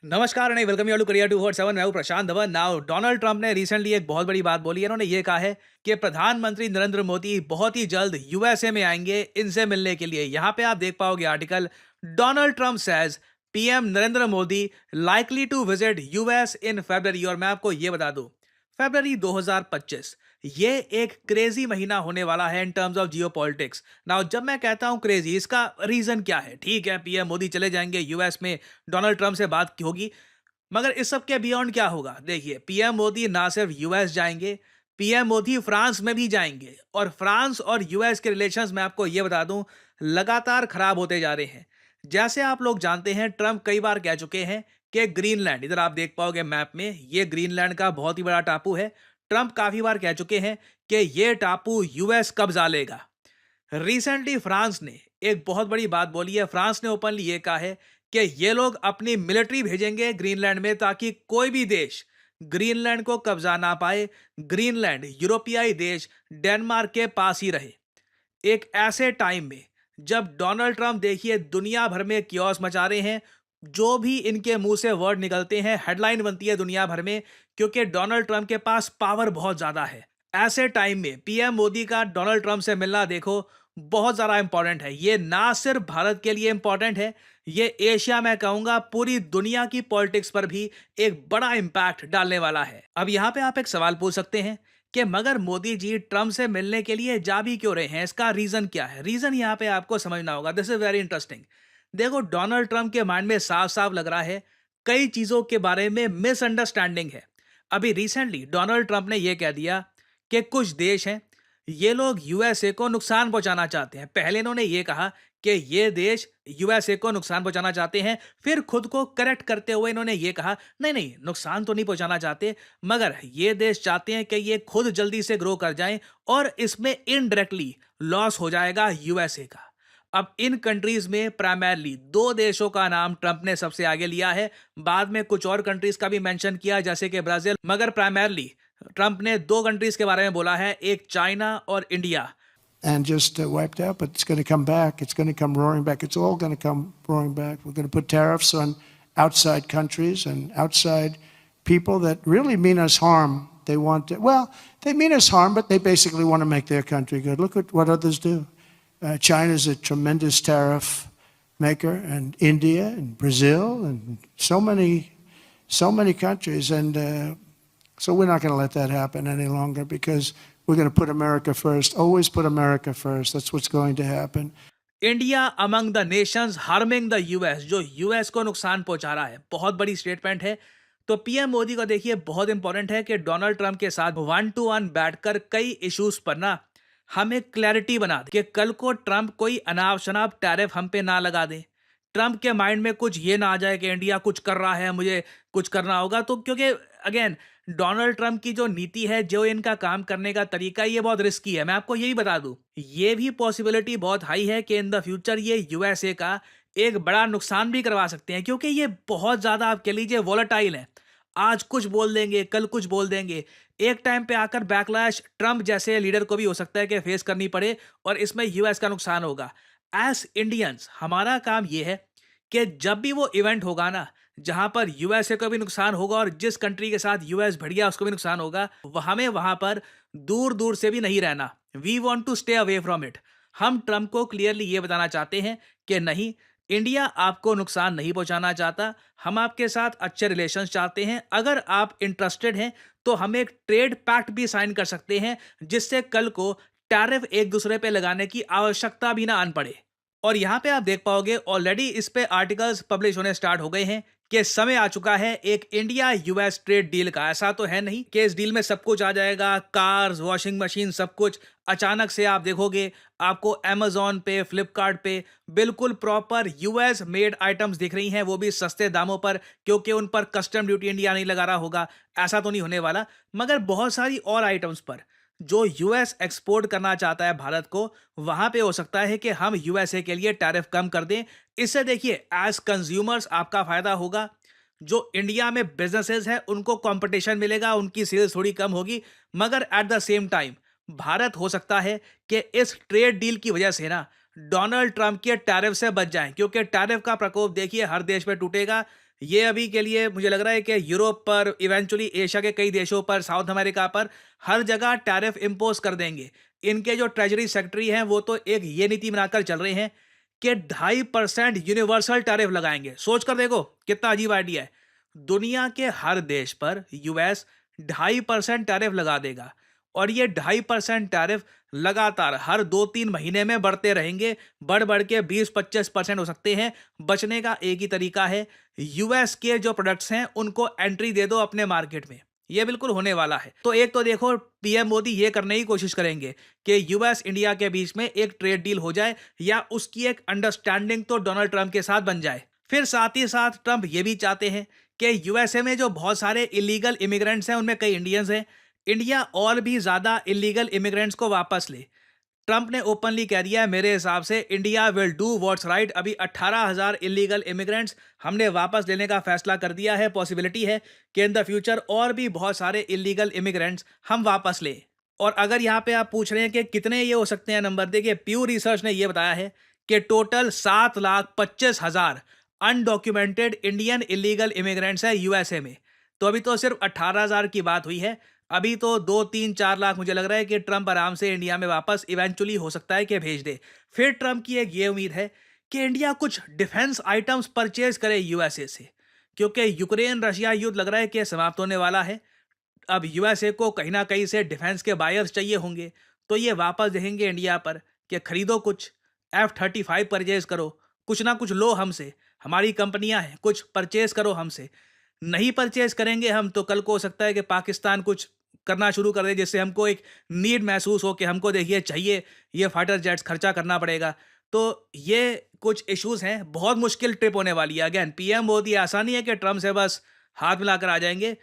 नमस्कार नहीं welcome you to career 247। मैं हूं प्रशांत धवन। नाउ डोनाल्ड ट्रंप ने रिसेंटली एक बहुत बड़ी बात बोली है। उन्होंने ये कहा है कि प्रधानमंत्री नरेंद्र मोदी बहुत ही जल्द यूएसए में आएंगे इनसे मिलने के लिए। यहाँ पे आप देख पाओगे article, Donald Trump says PM Narendra Modi likely to visit US in February. और मैं आपको ये बता दूं, फरवरी 2025 ये एक क्रेजी महीना होने वाला है in terms of Jio politics. Now जब मैं कहता हूं क्रेजी, इसका रीजन क्या है? ठीक है, पीएम मोदी चले जाएंगे यूएस में, डोनाल्ड ट्रंप से बात की होगी, मगर इस सब के बियॉन्ड क्या होगा? देखिए, पीएम मोदी ना सिर्फ यूएस जाएंगे, पीएम मोदी फ्रांस में भी जाएंगे। और फ्रांस और यूएस के रिलेशंस मैं आपको ये बता दूं, लगातार खराब होते जा रहे हैं। जैसे आप लोग जानते हैं, ट्रंप कई बार कह चुके हैं कि ग्रीनलैंड, इधर आप देख पाओगे मैप में, ये ग्रीनलैंड का बहुत ही बड़ा टापू है। ट्रंप काफी बार कह चुके हैं कि ये टापू यूएस कब्जा लेगा। रिसेंटली फ्रांस ने एक बहुत बड़ी बात बोली है। फ्रांस ने ओपनली ये कहा है कि ये लोग अपनी मिलिट्री भेजेंगे ग्रीनलैंड में, ताकि कोई भी देश ग्रीनलैंड को कब्जा ना पाए। ग्रीनलैंड यूरोपियाई देश डेनमार्क के पास ही रहे। एक ऐसे टाइम में जब डोनाल्ड ट्रंप देखिए दुनिया भर में कियोस मचा रहे हैं, जो भी इनके मुंह से वर्ड निकलते हैं हेडलाइन बनती है दुनिया भर में, क्योंकि डोनाल्ड ट्रंप के पास पावर बहुत ज्यादा है। ऐसे टाइम में पीएम मोदी का डोनाल्ड ट्रंप से मिलना देखो बहुत ज्यादा इंपॉर्टेंट है। ये ना सिर्फ भारत के लिए इंपॉर्टेंट है, ये एशिया, मैं कहूंगा पूरी दुनिया की पॉलिटिक्स पर भी एक बड़ा इंपैक्ट डालने वाला है। अब यहाँ पे आप एक सवाल पूछ सकते हैं कि मगर मोदी जी ट्रंप से मिलने के लिए जा भी क्यों रहे हैं? इसका रीजन क्या है? रीजन यहाँ पे आपको समझना होगा। This is very interesting. देखो, डोनाल्ड ट्रंप के माइंड में साफ साफ लग रहा है कई चीजों के बारे में मिसअंडरस्टैंडिंग है। अभी रिसेंटली डोनाल्ड ट्रंप ने यह कह दिया कि कुछ देश हैं, ये लोग यूएसए को नुकसान पहुंचाना चाहते हैं। पहले इन्होंने ये कहा कि ये देश यूएसए को नुकसान पहुंचाना चाहते हैं, फिर खुद को करेक्ट करते हुए इन्होंने ये कहा नहीं नहीं, नुकसान तो नहीं पहुंचाना चाहते, मगर ये देश चाहते हैं कि ये खुद जल्दी से ग्रो कर जाएं और इसमें इनडायरेक्टली लॉस हो जाएगा यूएसए का। अब इन कंट्रीज में प्राइमरली दो देशों का नाम ट्रंप ने सबसे आगे लिया है। बाद में कुछ और कंट्रीज का भी मेंशन किया, जैसे कि ब्राजील, मगर प्राइमरली ट्रंप ने दो कंट्रीज के बारे में बोला है, एक चाइना और India. And just wiped out, but it's going to come back. It's going to come roaring back. It's all going to come roaring back. We're going to put tariffs on outside countries and outside people that really mean us harm. They want to, well, they mean us harm, but they basically want to make their country good. Look at what others do. China's a tremendous tariff maker, and India and Brazil and so many countries. And so we're not going to let that happen any longer, because we're going to put America first. Always put America first. That's what's going to happen. India among the Nations harming the US, जो US को नुकसान पहुंचा रहा है, बहुत बड़ी statement है। तो पीएम मोदी को देखिए बहुत इंपॉर्टेंट है कि डोनाल्ड ट्रंप के साथ 1 to 1 बैठकर कई इश्यूज पर ना हमें क्लैरिटी बना दे कि कल को ट्रंप कोई अनाप शनाप टैरिफ हम पे ना लगा दे। ट्रंप के माइंड में कुछ ये ना आ जाए कि इंडिया कुछ कर रहा है, मुझे कुछ करना होगा। तो क्योंकि अगेन डोनाल्ड ट्रंप की जो नीति है, जो इनका काम करने का तरीका, ये बहुत रिस्की है। मैं आपको यही बता दूं, ये भी पॉसिबिलिटी बहुत हाई है कि इन द फ्यूचर ये यूएसए का एक बड़ा नुकसान भी करवा सकते हैं, क्योंकि ये बहुत ज्यादा आप कह लीजिए वॉलेटाइल है। आज कुछ बोल देंगे, कल कुछ बोल देंगे। एक टाइम पे आकर बैकलैश ट्रंप जैसे लीडर को भी हो सकता है कि फेस करनी पड़े, और इसमें यूएस का नुकसान होगा। एज इंडियंस हमारा काम यह है कि जब भी वो इवेंट होगा ना, जहां पर यूएसए को भी नुकसान होगा और जिस कंट्री के साथ यूएस भिड़ गया उसको भी नुकसान होगा, हमें वहां पर दूर दूर से भी नहीं रहना। We want to stay away from it. हम ट्रंप को क्लियरली ये बताना चाहते हैं कि नहीं, इंडिया आपको नुकसान नहीं पहुंचाना चाहता, हम आपके साथ अच्छे रिलेशंस चाहते हैं। अगर आप इंटरेस्टेड हैं तो हम एक ट्रेड पैक्ट भी साइन कर सकते हैं, जिससे कल को टैरिफ एक दूसरे पे लगाने की आवश्यकता भी ना आन पड़े। और यहां पे आप देख पाओगे ऑलरेडी इस पे आर्टिकल्स पब्लिश होने स्टार्ट हो गए हैं कि समय आ चुका है एक इंडिया यूएस ट्रेड डील का। ऐसा तो है नहीं कि इस डील में सब कुछ आ जाएगा, कार्स, वॉशिंग मशीन, सब कुछ अचानक से आप देखोगे आपको अमेजोन पे, फ्लिपकार्ट पे बिल्कुल प्रॉपर यूएस मेड आइटम्स दिख रही हैं, वो भी सस्ते दामों पर, क्योंकि उन पर कस्टम ड्यूटी इंडिया नहीं लगा रहा होगा। ऐसा तो नहीं होने वाला, मगर बहुत सारी और आइटम्स पर जो यूएस एक्सपोर्ट करना चाहता है भारत को, वहां पे हो सकता है कि हम यूएसए के लिए टैरिफ कम कर दें। इससे देखिए एज कंज्यूमर्स आपका फायदा होगा, जो इंडिया में बिजनेसेस है उनको कंपटीशन मिलेगा, उनकी सेल्स थोड़ी कम होगी, मगर at the same time Bharat हो सकता है कि इस ट्रेड डील की वजह से ना डोनाल्ड ट्रंप के टैरिफ से बच जाएं, क्योंकि टैरिफ का प्रकोप देखिए हर देश पे टूटेगा। ये अभी के लिए मुझे लग रहा है कि यूरोप पर, इवेंचुअली एशिया के कई देशों पर, साउथ अमेरिका पर, हर जगह टैरिफ इम्पोज कर देंगे। इनके जो ट्रेजरी सेक्रेटरी हैं वो तो एक ये नीति बनाकर चल रहे हैं कि 2.5% यूनिवर्सल टैरिफ लगाएंगे। सोच कर देखो कितना अजीब आइडिया है। दुनिया के हर देश पर यूएस 2.5% टैरिफ लगा देगा और ये 2.5% टैरिफ लगातार हर 2-3 महीने में बढ़ते रहेंगे। बढ़ बढ़ के 20-25% हो सकते हैं। बचने का एक ही तरीका है, यूएस के जो प्रोडक्ट्स हैं उनको एंट्री दे दो अपने मार्केट में। ये बिल्कुल होने वाला है। तो एक तो देखो पीएम मोदी ये करने की कोशिश करेंगे कि यूएस इंडिया के बीच में एक ट्रेड डील हो जाए या उसकी एक अंडरस्टैंडिंग तो डोनाल्ड ट्रंप के साथ बन जाए। फिर साथ ही साथ ट्रंप ये भी चाहते हैं कि यूएसए में जो बहुत सारे इलीगल इमिग्रेंट्स हैं उनमें कई इंडियंस हैं, इंडिया और भी ज्यादा इलीगल इमिग्रेंट्स को वापस ले। ट्रंप ने ओपनली कह दिया है, मेरे हिसाब से India will do what's right. अभी 18,000 इलीगल इमिग्रेंट्स हमने वापस लेने का फैसला कर दिया है। पॉसिबिलिटी है कि इन द फ्यूचर और भी बहुत सारे इलीगल इमिग्रेंट्स हम वापस ले। और अगर यहाँ पे आप पूछ रहे हैं कि कितने ये हो सकते हैं नंबर, देखिए प्यू रिसर्च ने ये बताया है कि total 7,25,000 undocumented Indian illegal immigrants है यूएसए में। तो अभी तो सिर्फ 18,000 की बात हुई है। अभी तो 2-3-4 लाख मुझे लग रहा है कि ट्रंप आराम से इंडिया में वापस इवेंचुअली हो सकता है कि भेज दे। फिर ट्रंप की एक ये उम्मीद है कि इंडिया कुछ डिफेंस आइटम्स परचेज करे यूएसए से, क्योंकि यूक्रेन रशिया युद्ध लग रहा है कि समाप्त होने वाला है। अब यूएसए को कहीं ना कहीं से डिफेंस के बायर्स चाहिए होंगे, तो ये वापस देखेंगे इंडिया पर कि खरीदो कुछ, F-35 परचेज करो, कुछ ना कुछ लो हमसे, हमारी कंपनियां हैं, कुछ परचेज करो हमसे। नहीं परचेज करेंगे हम तो कल को हो सकता है कि पाकिस्तान कुछ करना शुरू कर दे, जिससे हमको एक नीड महसूस हो कि हमको देखिए चाहिए ये फाइटर जेट्स, खर्चा करना पड़ेगा। तो ये कुछ इश्यूज हैं। बहुत मुश्किल ट्रिप होने वाली है। अगेन पीएम मोदी ऐसा नहीं है कि ट्रम्प से बस हाथ मिलाकर आ जाएंगे।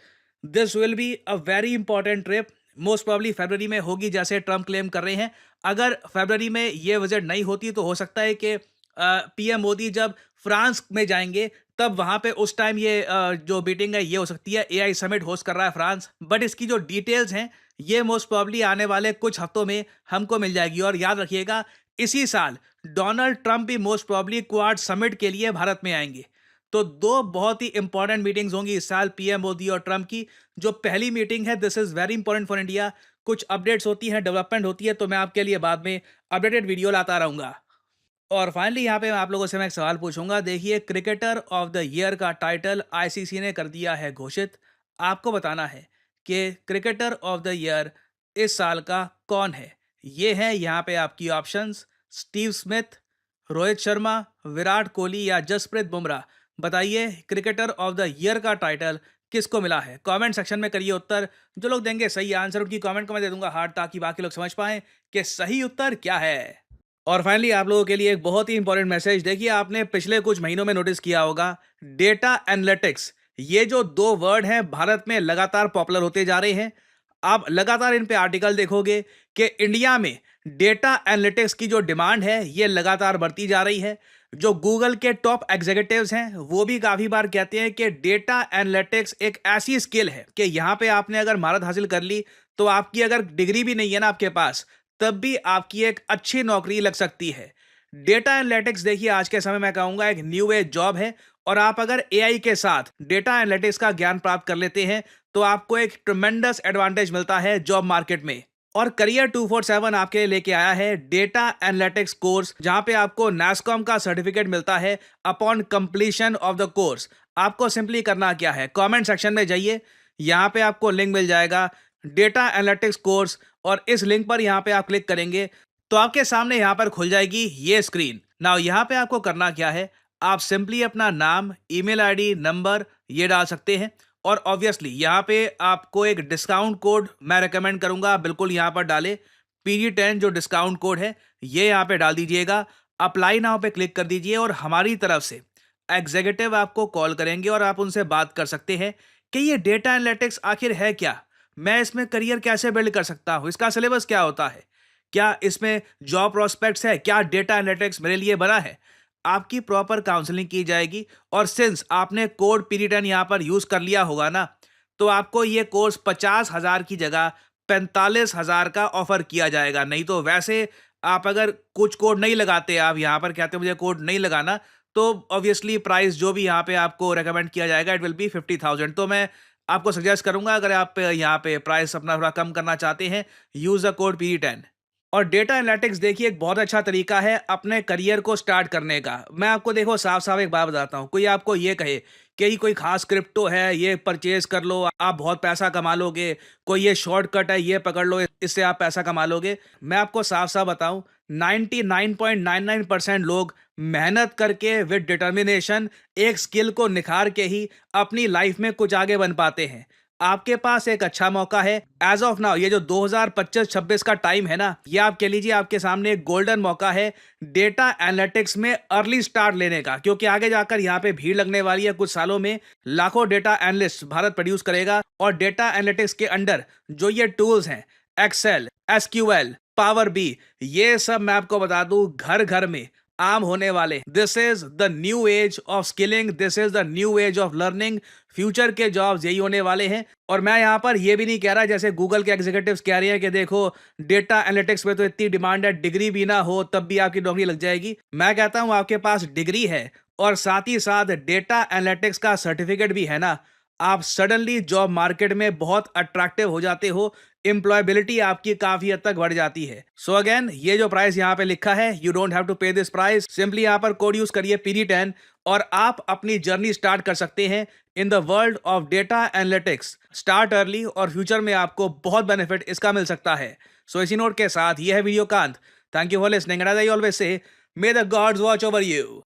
This will be a very important trip. Most probably फरवरी में होगी जैसे ट्रम्प क्लेम कर रहे हैं। अगर फरवरी में ये विजिट नहीं होती तो हो सकता है कि पीएम मोदी जब फ्रांस में जाएंगे तब वहां पे उस टाइम ये जो मीटिंग है ये हो सकती है। एआई समिट होस्ट कर रहा है फ्रांस, बट इसकी जो डिटेल्स हैं ये मोस्ट प्रॉब्ली आने वाले कुछ हफ्तों में हमको मिल जाएगी। और याद रखिएगा इसी साल डोनाल्ड ट्रंप भी मोस्ट प्रॉब्ली क्वाड समिट के लिए भारत में आएंगे। तो दो बहुत ही इंपॉर्टेंट मीटिंग्स होंगी इस साल पीएम मोदी और ट्रंप की। जो पहली मीटिंग है this is very important for India. कुछ अपडेट्स होती हैं, डेवलपमेंट होती है, तो मैं आपके लिए बाद में अपडेटेड वीडियो लाता रहूंगा। और फाइनली यहाँ पे मैं आप लोगों से मैं एक सवाल पूछूंगा। देखिए क्रिकेटर ऑफ द ईयर का टाइटल आईसीसी ने कर दिया है घोषित। आपको बताना है कि क्रिकेटर ऑफ द ईयर इस साल का कौन है। ये है यहाँ पे आपकी options: Steve Smith, Rohit Sharma, Virat Kohli या जसप्रीत बुमराह। बताइए क्रिकेटर ऑफ द ईयर का टाइटल किसको मिला है। कमेंट सेक्शन में करिए उत्तर। जो लोग देंगे सही आंसर उनकी कमेंट को मैं दे दूंगा हार्ट, ताकि बाकी लोग समझ पाएं कि सही उत्तर क्या है। और फाइनली आप लोगों के लिए एक बहुत ही इंपॉर्टेंट मैसेज। देखिए आपने पिछले कुछ महीनों में नोटिस किया होगा डेटा एनालिटिक्स, ये जो दो वर्ड हैं भारत में लगातार पॉपुलर होते जा रहे हैं। आप लगातार इन पे आर्टिकल देखोगे कि इंडिया में डेटा एनालिटिक्स की जो डिमांड है ये लगातार बढ़ती जा रही है। जो गूगल के टॉप एग्जीक्यूटिव्स हैं वो भी काफी बार कहते हैं कि डेटा एनालिटिक्स एक ऐसी स्किल है कि यहाँ पे आपने अगर महारत हासिल कर ली तो आपकी अगर डिग्री भी नहीं है ना आपके पास, तब भी आपकी एक अच्छी नौकरी लग सकती है। डेटा एनालिटिक्स देखिए आज के समय में कहूंगा एक न्यू एज जॉब है। और आप अगर एआई के साथ डेटा एनालिटिक्स का ज्ञान प्राप्त कर लेते हैं तो आपको एक ट्रमेंडस एडवांटेज मिलता है जॉब मार्केट में। और करियर 247 आपके लिए लेके आया है डेटा एनालिटिक्स कोर्स, जहां पे आपको NASSCOM का सर्टिफिकेट मिलता है upon completion of the course. आपको सिंपली करना क्या है, कमेंट सेक्शन में जाइए, यहां पे आपको लिंक मिल जाएगा डेटा एनालिटिक्स कोर्स, और इस लिंक पर यहां पे आप क्लिक करेंगे तो आपके सामने यहां पर खुल जाएगी ये स्क्रीन। नाउ यहां पे आपको करना क्या है, आप सिंपली अपना नाम, ईमेल आईडी, नंबर ये डाल सकते हैं। और ऑब्वियसली यहाँ पे आपको एक डिस्काउंट कोड मैं रेकमेंड करूंगा, बिल्कुल यहाँ पर डाले PG10 जो डिस्काउंट कोड है ये यहाँ पे डाल दीजिएगा। अप्लाई नाउ पे क्लिक कर दीजिए और हमारी तरफ से एग्जीक्यूटिव आपको कॉल करेंगे और आप उनसे बात कर सकते हैं कि ये डेटा एनालिटिक्स आखिर है क्या, मैं इसमें करियर कैसे बिल्ड कर सकता हूँ, इसका सिलेबस क्या होता है, क्या इसमें जॉब प्रोस्पेक्ट्स है, क्या डेटा एनालिटिक्स मेरे लिए बना है। आपकी प्रॉपर काउंसलिंग की जाएगी। और सिंस आपने कोड PG10 यहाँ पर यूज कर लिया होगा ना, तो आपको ये कोर्स 50,000 की जगह 45,000 का ऑफर किया जाएगा। नहीं तो वैसे आप अगर कुछ कोड नहीं लगाते, आप यहाँ पर कहते मुझे कोड नहीं लगाना, तो ऑब्वियसली प्राइस जो भी यहाँ पे आपको रेकमेंड किया जाएगा इट विल बी 50,000। तो मैं आपको सजेस्ट करूंगा, अगर आप यहाँ पे प्राइस अपना थोड़ा कम करना चाहते हैं, यूज द कोड PD10। और डेटा एनालिटिक्स देखिए एक बहुत अच्छा तरीका है अपने करियर को स्टार्ट करने का। मैं आपको देखो साफ साफ एक बात बताता हूँ, कोई आपको ये कहे कि ये कोई खास क्रिप्टो है, ये परचेज कर लो आप बहुत पैसा कमा लोगे, कोई ये शॉर्टकट है ये पकड़ लो इससे आप पैसा कमा लोगे, मैं आपको साफ साफ बताऊं 99.99% लोग मेहनत करके विद डिटर्मिनेशन एक स्किल को निखार के ही अपनी लाइफ में कुछ आगे बन पाते हैं। आपके पास एक अच्छा मौका है एज ऑफ नाउ, ये जो 2025-26 का टाइम है ना, ये आप कह लीजिए आपके सामने एक गोल्डन मौका है डेटा एनालिटिक्स में अर्ली स्टार्ट लेने का, क्योंकि आगे जाकर यहाँ पे भीड़ लगने वाली है। कुछ सालों में लाखों डेटा एनालिस्ट भारत प्रोड्यूस करेगा और डेटा एनालिटिक्स के अंडर जो ये टूल्स हैं एक्सेल, SQL, पावर बी, ये सब मैं आपको बता दूं घर घर में आम होने वाले। This is the new age of skilling, this is the new age of learning. Future के जॉब्स यही होने वाले हैं। और मैं यहाँ पर ये भी नहीं कह रहा जैसे गूगल के एग्जीक्यूटिव्स कह रहे हैं कि देखो डेटा एनालिटिक्स में तो इतनी डिमांड है, डिग्री भी ना हो तब भी आपकी नौकरी लग जाएगी। मैं कहता हूँ आपके पास डिग्री है और साथ ही साथ डेटा एनालिटिक्स का सर्टिफिकेट भी है ना, आप सडनली जॉब मार्केट में बहुत अट्रैक्टिव हो जाते हो, एम्प्लॉयबिलिटी आपकी काफी हद तक बढ़ जाती है। सो अगेन ये जो प्राइस यहाँ पे लिखा है, यू डोंट हैव टू पे दिस प्राइस, सिंपली यहाँ पर कोड यूज करिए PD10 और आप अपनी जर्नी स्टार्ट कर सकते हैं in the world of data analytics. Start early और फ्यूचर में आपको बहुत बेनिफिट इसका मिल सकता है। सो इसी नोट के साथ ये है वीडियो का अंत। Thank you for listening and as I always say, may the gods watch over you.